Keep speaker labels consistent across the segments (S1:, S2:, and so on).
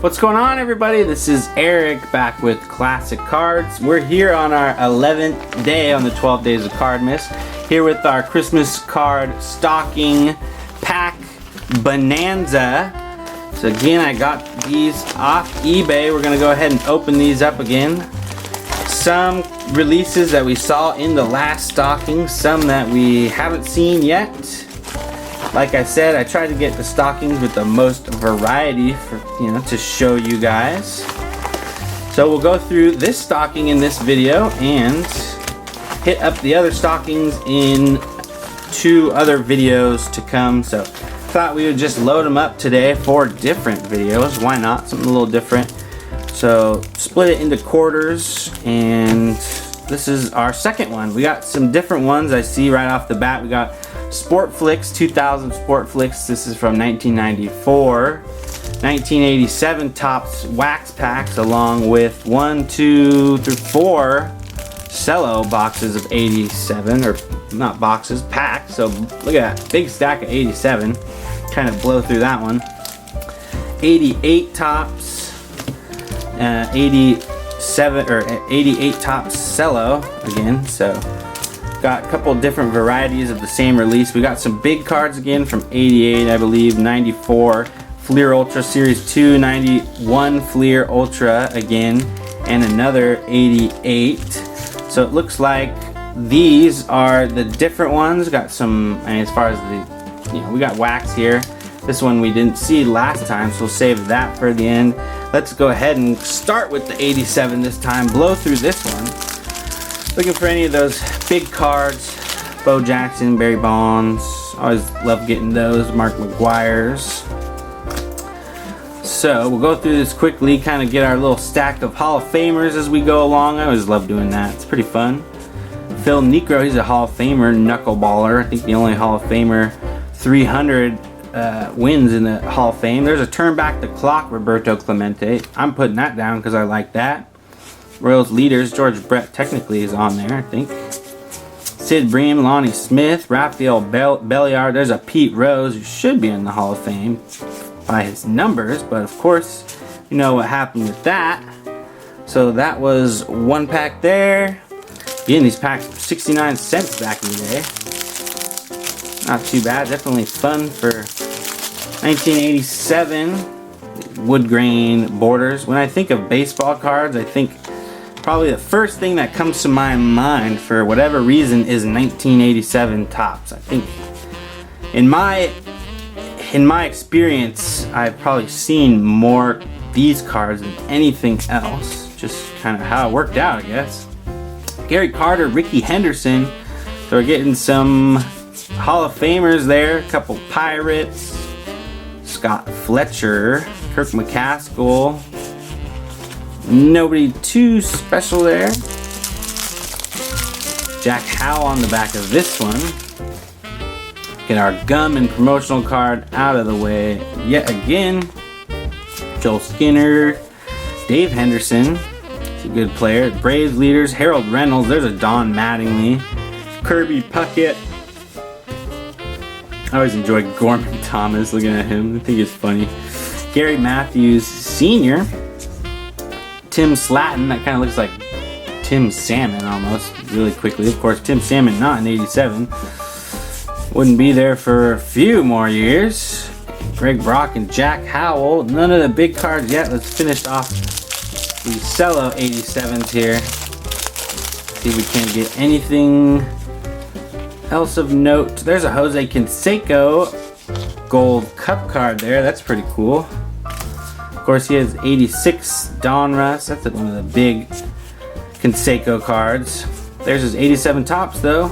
S1: What's going on, everybody? This is Eric back with Classic Cards. We're here on our 11th day on the 12 days of Cardmas, here with our Christmas card stocking pack bonanza. So again, I got these off eBay. We're gonna go ahead and open these up again. Some releases that we saw in the last stocking, some that we haven't seen yet. Like I said, I tried to get the stockings with the most variety for, to show you guys. So we'll go through this stocking in this video and hit up the other stockings in 2 other videos to come. So thought we would just load them up today for different videos. Why not? Something a little different. So split it into quarters, and this is our second one. We got some different ones I see right off the bat. We got Sport Flicks, 2000 Sport Flicks. This is from 1994. 1987 Topps wax packs, along with 1, 2 through 4 cello boxes of 87, or not boxes, packs. So look at that big stack of 87. Kind of blow through that one. 88 Topps, 87 or 88 Topps cello again. So got a couple different varieties of the same release. We got some big cards again from 88, I believe, 94 Fleer Ultra Series 2, 91 Fleer Ultra again, and another 88. So it looks like these are the different ones. Got some, as far as the, we got wax here. This one we didn't see last time, so we'll save that for the end. Let's go ahead and start with the 87 this time. Blow through this one. Looking for any of those big cards. Bo Jackson, Barry Bonds. Always love getting those. Mark McGuire's. So we'll go through this quickly, kind of get our little stack of Hall of Famers as we go along. I always love doing that. It's pretty fun. Phil Niekro, he's a Hall of Famer, knuckleballer. I think the only Hall of Famer 300 wins in the Hall of Fame. There's a Turn Back the Clock, Roberto Clemente. I'm putting that down because I like that. Royals leaders, George Brett technically is on there, I think. Sid Bream, Lonnie Smith, Rafael Belliard. There's a Pete Rose, who should be in the Hall of Fame by his numbers, but of course, you know what happened with that. So that was one pack there. Again, these packs were 69 cents back in the day. Not too bad, definitely fun for 1987. Wood grain borders. When I think of baseball cards, I think probably the first thing that comes to my mind, for whatever reason, is 1987 Topps. I think in my experience, I've probably seen more these cards than anything else. Just kind of how it worked out, I guess. Gary Carter, Ricky Henderson. So we're getting some Hall of Famers there. A couple Pirates. Scott Fletcher, Kirk McCaskill. Nobody too special there. Jack Howell on the back of this one. Get our gum and promotional card out of the way yet again. Joel Skinner, Dave Henderson, he's a good player. Braves leaders, Harold Reynolds. There's a Don Mattingly. Kirby Puckett. I always enjoy Gorman Thomas, looking at him. I think it's funny. Gary Matthews Sr. Tim Slatton, that kind of looks like Tim Salmon almost, really quickly. Of course, Tim Salmon not in 87. Wouldn't be there for a few more years. Greg Brock and Jack Howell. None of the big cards yet. Let's finish off the cello 87s here. See if we can't get anything else of note. There's a Jose Canseco gold cup card there. That's pretty cool. Of course, he has 86 Donruss. That's one of the big Canseco cards. There's his 87 Topps though.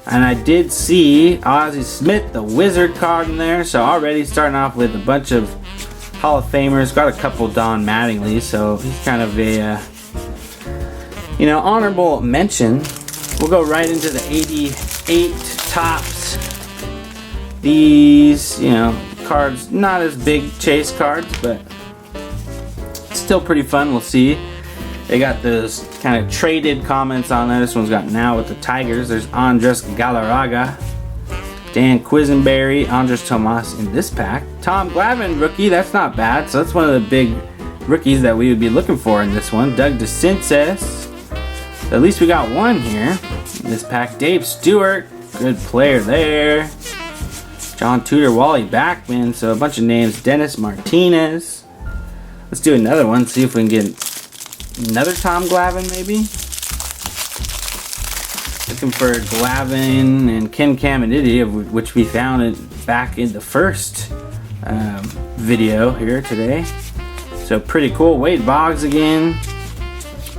S1: And I did see Ozzie Smith, the Wizard card in there. So already starting off with a bunch of Hall of Famers. Got a couple Don Mattingly, so he's kind of a honorable mention. We'll go right into the 88 Topps. These, cards, not as big chase cards, but still pretty fun. We'll see. They got those kind of traded comments on there. This one's got now with the Tigers. There's Andres Galarraga, Dan Quisenberry, Andres Tomas in this pack. Tom Glavine rookie, that's not bad. So that's one of the big rookies that we would be looking for in this one. Doug DeCinces. At least we got one here in this pack. Dave Stewart, good player there. John Tudor, Wally Backman, so a bunch of names. Dennis Martinez. Let's do another one, see if we can get another Tom Glavine maybe. Looking for Glavine and Ken Caminiti, which we found it back in the first video here today. So pretty cool. Wade Boggs again.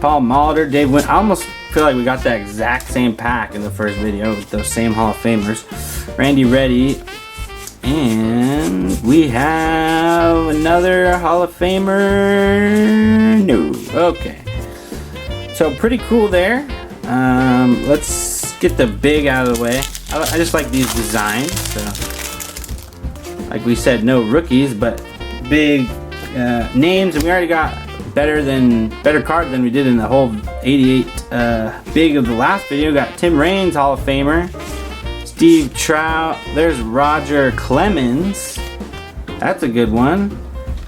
S1: Paul Molitor, Dave Wynn. I almost feel like we got that exact same pack in the first video with those same Hall of Famers. Randy Reddy. And we have another Hall of Famer. No. Okay. So pretty cool there. Let's get the big out of the way. I just like these designs. So, like we said, no rookies, but big names, and we already got better card than we did in the whole 88 big of the last video. We got Tim Raines, Hall of Famer. Steve Trout. There's Roger Clemens. That's a good one.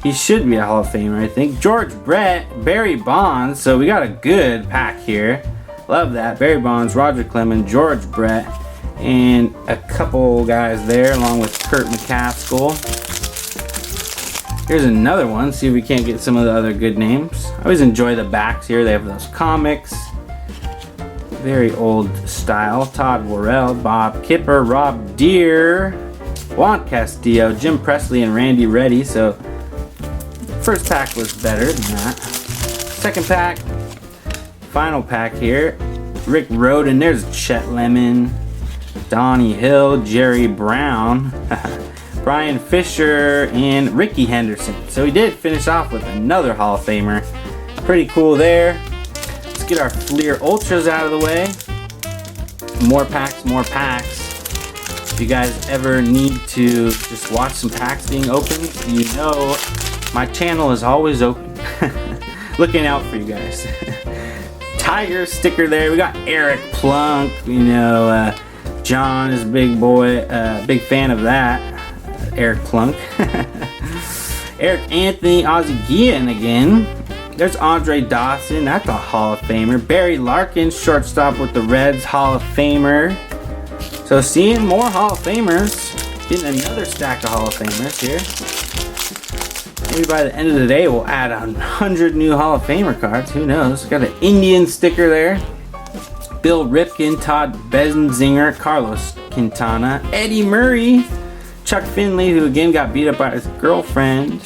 S1: He should be a Hall of Famer, I think. George Brett, Barry Bonds. So we got a good pack here. Love that. Barry Bonds, Roger Clemens, George Brett, and a couple guys there along with Kurt McCaskill. Here's another one. See if we can't get some of the other good names. I always enjoy the backs here. They have those comics. Very old style. Todd Worrell, Bob Kipper, Rob Deere, Juan Castillo, Jim Presley, and Randy Reddy. So first pack was better than that. Second pack, final pack here. Rick Rhoden. There's Chet Lemon, Donnie Hill, Jerry Brown, Brian Fisher, and Ricky Henderson. So we did finish off with another Hall of Famer. Pretty cool there. Let's get our Fleer Ultras out of the way. More packs, more packs. If you guys ever need to just watch some packs being opened, you know my channel is always open. Looking out for you guys. Tiger sticker there. We got Eric Plunk. You know, John is a big boy, big fan of that. Eric Plunk. Eric Anthony, Ozzie Guillen again. There's Andre Dawson. That's a Hall of Famer. Barry Larkin, shortstop with the Reds, Hall of Famer. So seeing more Hall of Famers. Getting another stack of Hall of Famers here. Maybe by the end of the day we'll add 100 new Hall of Famer cards. Who knows? Got an Indian sticker there. Bill Ripken, Todd Benzinger, Carlos Quintana, Eddie Murray, Chuck Finley, who again got beat up by his girlfriend.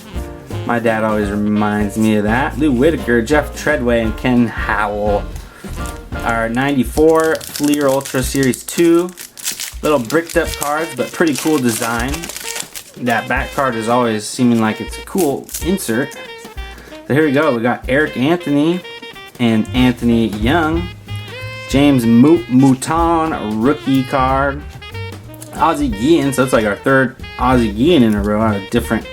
S1: My dad always reminds me of that. Lou Whitaker, Jeff Treadway, and Ken Howell. Our 94 Fleer Ultra Series 2. Little bricked up cards, but pretty cool design. That back card is always seeming like it's a cool insert. So here we go. We got Eric Anthony and Anthony Young. James Mouton rookie card. Ozzie Guillen, so it's like our third Ozzie Guillen in a row out of different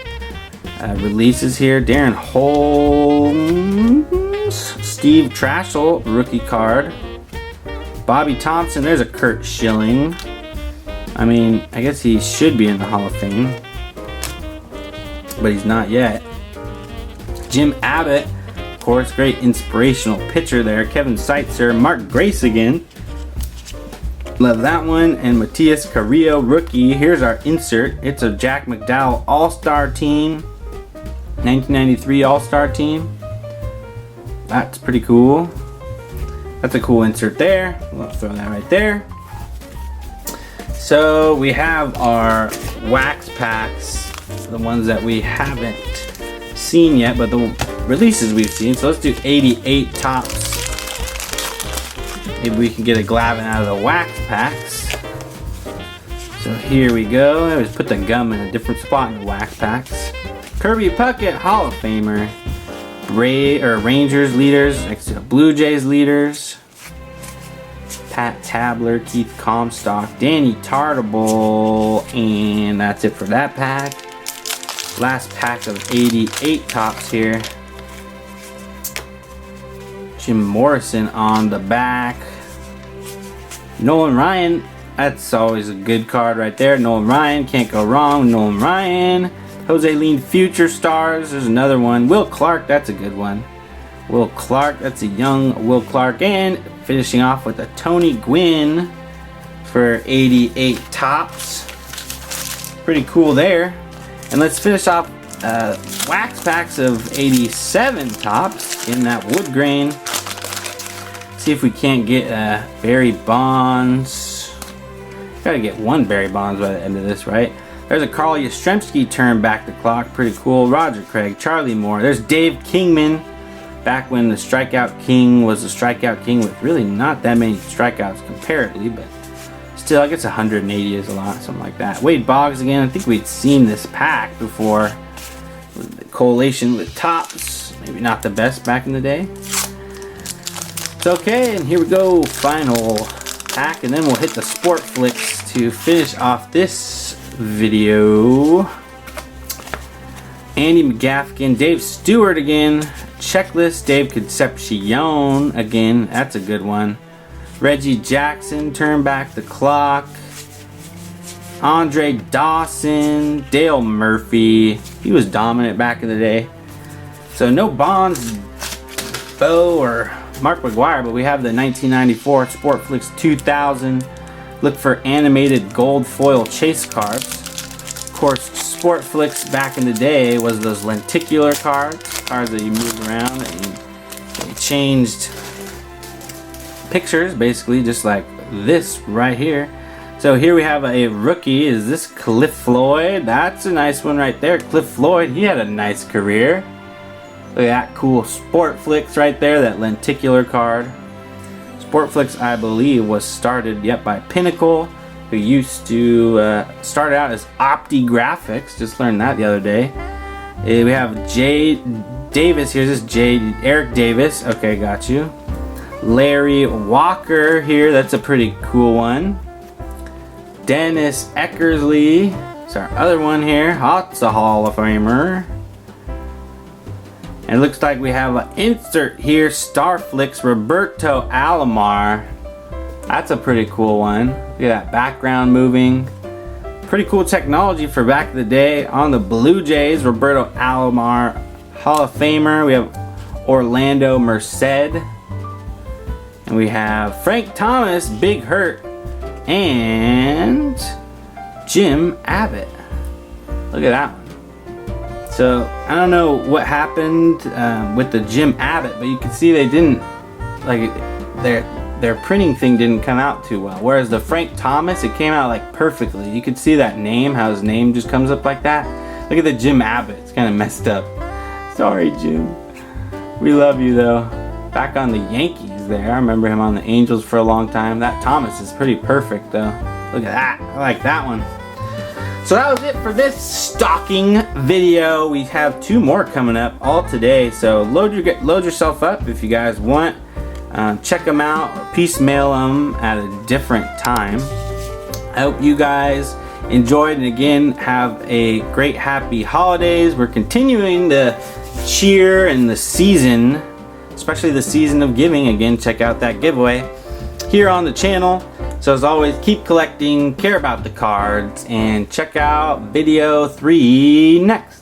S1: releases here. Darren Holmes, Steve Trashel rookie card. Bobby Thompson, there's a Kurt Schilling. I mean, I guess he should be in the Hall of Fame, but he's not yet. Jim Abbott, of course, great inspirational pitcher there. Kevin Seitzer, Mark Grace again. Love that one. And Matias Carrillo, rookie. Here's our insert. It's a Jack McDowell All-Star team. 1993 All-Star team. That's pretty cool. That's a cool insert there. We'll throw that right there. So we have our wax packs, the ones that we haven't seen yet, but the releases we've seen. So let's do 88 tops. Maybe we can get a Glavine out of the wax packs. So here we go. I always put the gum in a different spot in the wax packs. Kirby Puckett, Hall of Famer. Rangers leaders next to the Blue Jays leaders. Pat Tabler, Keith Comstock, Danny Tartable, and that's it for that pack. Last pack of 88 tops here. Jim Morrison on the back. Nolan Ryan, That's always a good card right there. Nolan Ryan, can't go wrong with Nolan Ryan. Jose Lean Future Stars, there's another one. Will Clark, that's a good one. Will Clark, that's a young Will Clark. And finishing off with a Tony Gwynn for 88 tops. Pretty cool there. And let's finish off wax packs of 87 tops in that wood grain. See if we can't get Barry Bonds. Gotta get one Barry Bonds by the end of this, right? There's a Carl Yastrzemski turn back the clock. Pretty cool. Roger Craig, Charlie Moore. There's Dave Kingman. Back when the strikeout king was a strikeout king with really not that many strikeouts comparatively, but still, I guess 180 is a lot, something like that. Wade Boggs again. I think we'd seen this pack before. The collation with tops. Maybe not the best back in the day. It's okay, and here we go. Final pack, and then we'll hit the Sport Flicks to finish off this video. Andy McGafkin, Dave Stewart again. Checklist, Dave Concepcion again. That's a good one. Reggie Jackson, turn back the clock. Andre Dawson, Dale Murphy. He was dominant back in the day. So no Bonds, Bo, or Mark McGwire, but we have the 1994 Sport Flicks 2000. Look for animated gold foil chase cards. Of course, Sport Flicks back in the day was those lenticular cards that you moved around and they changed pictures, basically, just like this right here. So here we have a rookie. Is this Cliff Floyd? That's a nice one right there. Cliff Floyd, he had a nice career. Look at that cool Sport Flicks right there, that lenticular card. Sport Flicks, I believe, was started by Pinnacle, who used to start out as Opti Graphics. Just learned that the other day. We have Jay Davis. Here's this Eric Davis. Okay, got you. Larry Walker here. That's a pretty cool one. Dennis Eckersley. It's our other one here. That's a Hall of Famer. And it looks like we have an insert here. Starflix Roberto Alomar. That's a pretty cool one. Look at that background moving. Pretty cool technology for back in the day. On the Blue Jays, Roberto Alomar, Hall of Famer. We have Orlando Merced. And we have Frank Thomas, Big Hurt. And Jim Abbott. Look at that one. So I don't know what happened with the Jim Abbott, but you can see they didn't, like, their printing thing didn't come out too well. Whereas the Frank Thomas, it came out like perfectly. You could see that name, how his name just comes up like that. Look at the Jim Abbott, it's kind of messed up. Sorry, Jim. We love you though. Back on the Yankees there. I remember him on the Angels for a long time. That Thomas is pretty perfect though. Look at that. I like that one. So that was it for this stocking video. We have 2 more coming up all today. So load yourself up if you guys want. Check them out or piecemeal them at a different time. I hope you guys enjoyed, and again, have a great happy holidays. We're continuing the cheer and the season, especially the season of giving. Again, check out that giveaway here on the channel. So as always, keep collecting, care about the cards, and check out video 3 next.